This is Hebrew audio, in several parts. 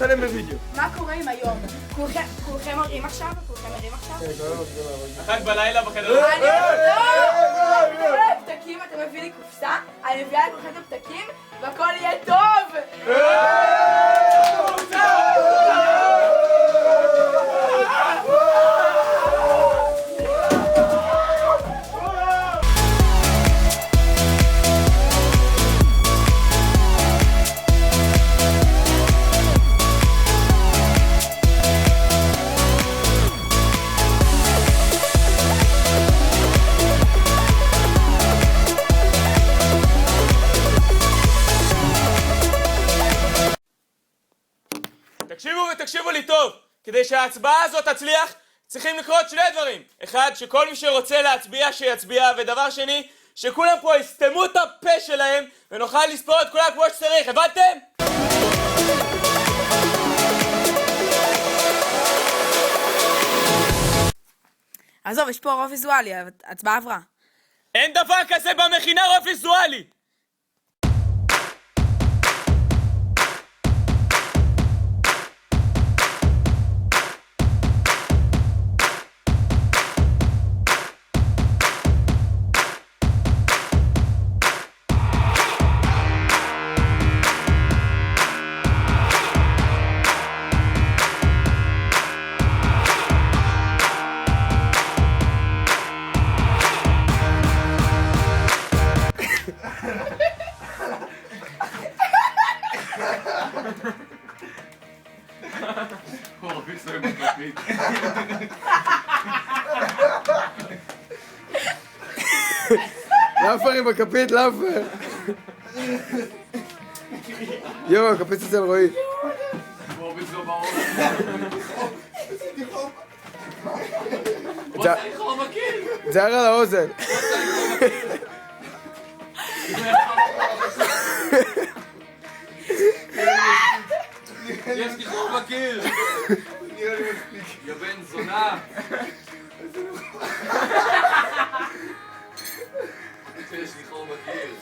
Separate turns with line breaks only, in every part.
לצלם בווידאו.
מה קורה עם היום? כולכם מראים עכשיו?
אחת בלילה בחדר.
אני לא פתקים, אתה מביא לי קופסה, אני מביאה לכולכם את הפתקים והכל יהיה טוב!
תקשיבו לי טוב, כדי שההצבעה הזאת תצליח צריכים לקרות שני דברים. אחד, שכל מי שרוצה להצביע שיצביע, ודבר שני, שכולם פה יסתמו את הפה שלהם ונוכל לספור את כולם כמו שצריך, הבנתם?
עזוב, יש פה רוב ויזואלי, ההצבעה עברה.
אין דבר כזה במכינה רוב ויזואלי!
לאפר עם הכפית, לאפר. יואו, הכפית אצל רועי. זה היה על האוזן.
יש לי חור בקיר! יא בן זונה! יש לי חור בקיר!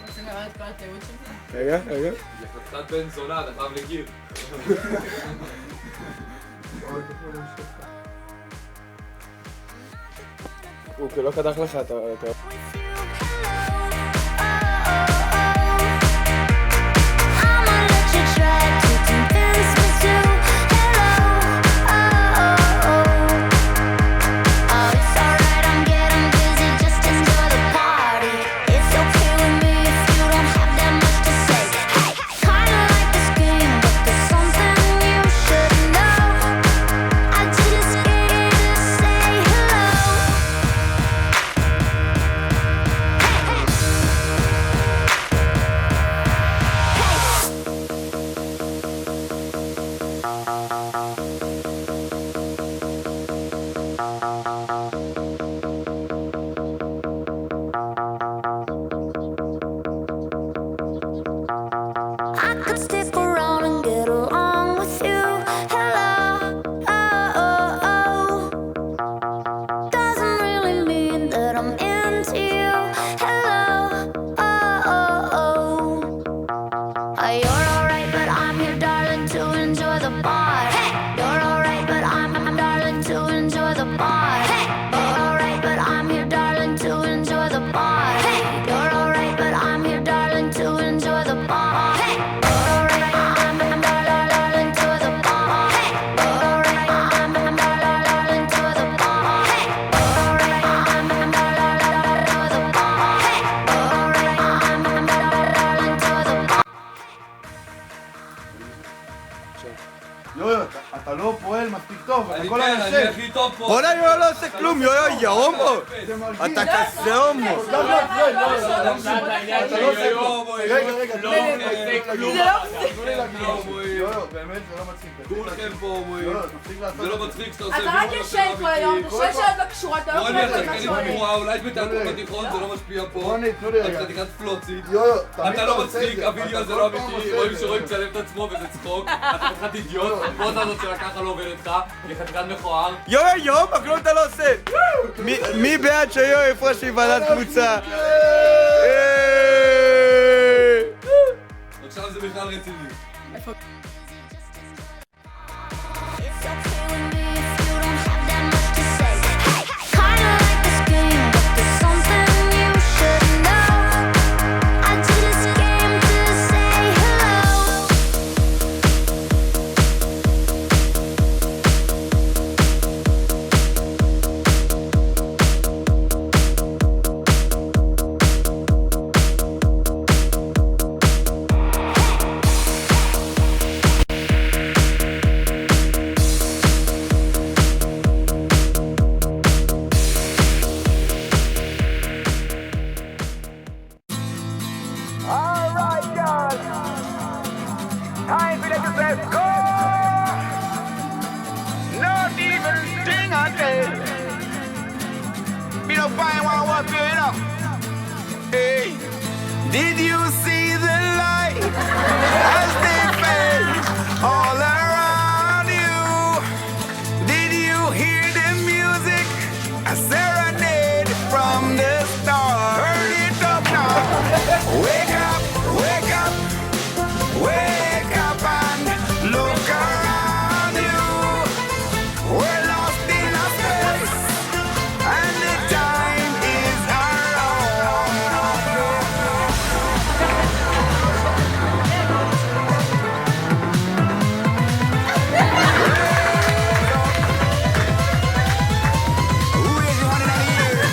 רוצים לראות את כל התיעוד שלך?
רגע.
יא חתיכת בן זונה, אתה חייב לקיר!
הוא לא קדח לך, אתה...
אתה לא פועל מספיק טוב, אתה כל
אני הכי טוב פה.
בוא'נה יואו לא עושה כלום, יואו יא הומו! אתה כזה הומו!
אתה לא עושה כלום. רגע,
לא עושה כלום.
יואו, באמת זה לא מצחיק.
כולכם פה הומואים. זה לא מצחיק שאתה עושה
אתה רק ישן כל היום, אתה שואל שאלות לא קשורות, אתה לא
רוני,
קורא כל מה
השחקנית
שעולה.
גרועה, אולי בתיאטרון בתיכון זה לא משפיע פה.
רוני, תנו לי רגע.
אתה חתיכת פלוצית.
יואו,
אתה לא מצחיק, הווידאו הזה לא אמיתי, רואים שרואים צלם את עצמו וזה צחוק. אתה חתיכת אידיוט, הפוזה הזאת שלה ככה לא עובדת לך, היא חתיכת מכוער.
יואו, מה כלום אתה לא עושה? מי בעד שיואו יפרש מוועדת קבוצה?
It's okay with me if you don't have that much to say. Hey, kinda like this game, but there's something you should know. I do this game to say hello.
Did you see the light as they fade all around you? Did you hear the music, a serenade from the stars? Turn it up now. Wake up, wake up, wake up and look around you. We're lost in a space and the time is our own. Raise your hand in the air.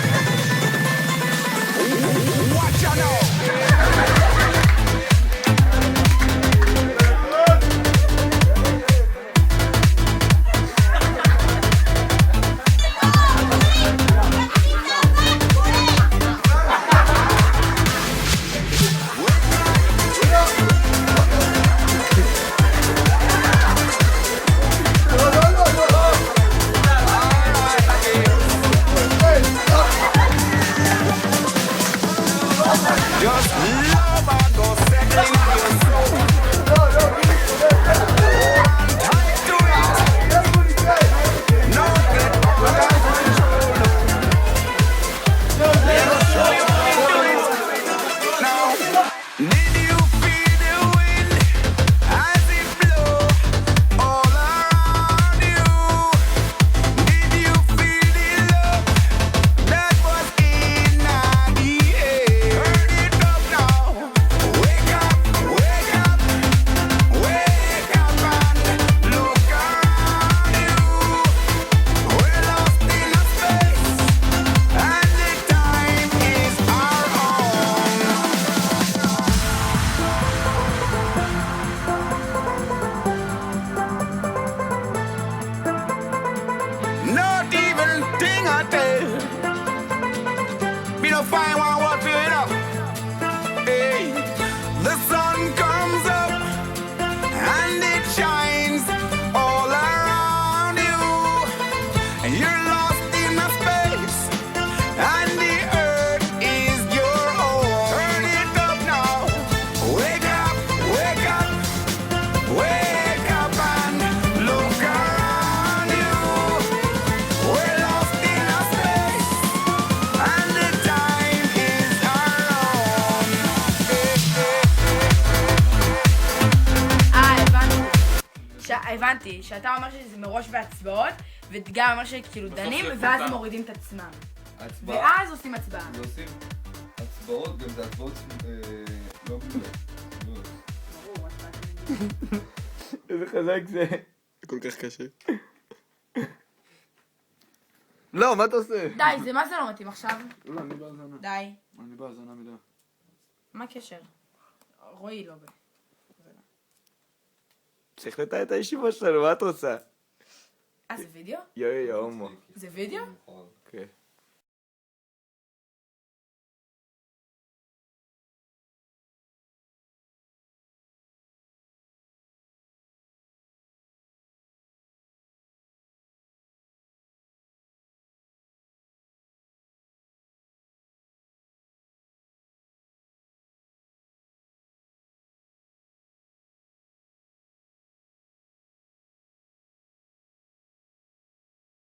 Watch out now. Just love and go settling in your soul. Tight to it. No get under control. Let us show you how to do it. Now, did you feel the wind as it blow all around you? Did you feel the love that was in the air? Turn it up now. Wake up, wake up, wake up and look around you. We're lost in a space and the time is our own. Not even thing I tell. Me no find one word for it up. Hey, the sun comes up and it shines all around you. And you're lost in a space and the earth is your own. Turn it up now. Wake up, wake up, wake up and look around you. We're lost in a space and the time is our own.
הבנתי, שאתה אומר שזה מראש בהצבעות, וגם אומר שכאילו דנים, ואז הם מורידים את עצמם. ואז עושים הצבעה.
ועושים הצבעות, גם זה הצבעות לא גדולות.
איזה חזק זה. כל כך קשה. לא, מה אתה עושה?
די, זה מה זה לא מתאים עכשיו?
לא, אני בהאזנה.
די.
אני בהאזנה מלאה.
מה הקשר? רועי לא ב...
צריך לתאר את הישיבה שלנו, מה את רוצה?
זה וידאו?
יואי, הומו.
זה וידאו?
כן.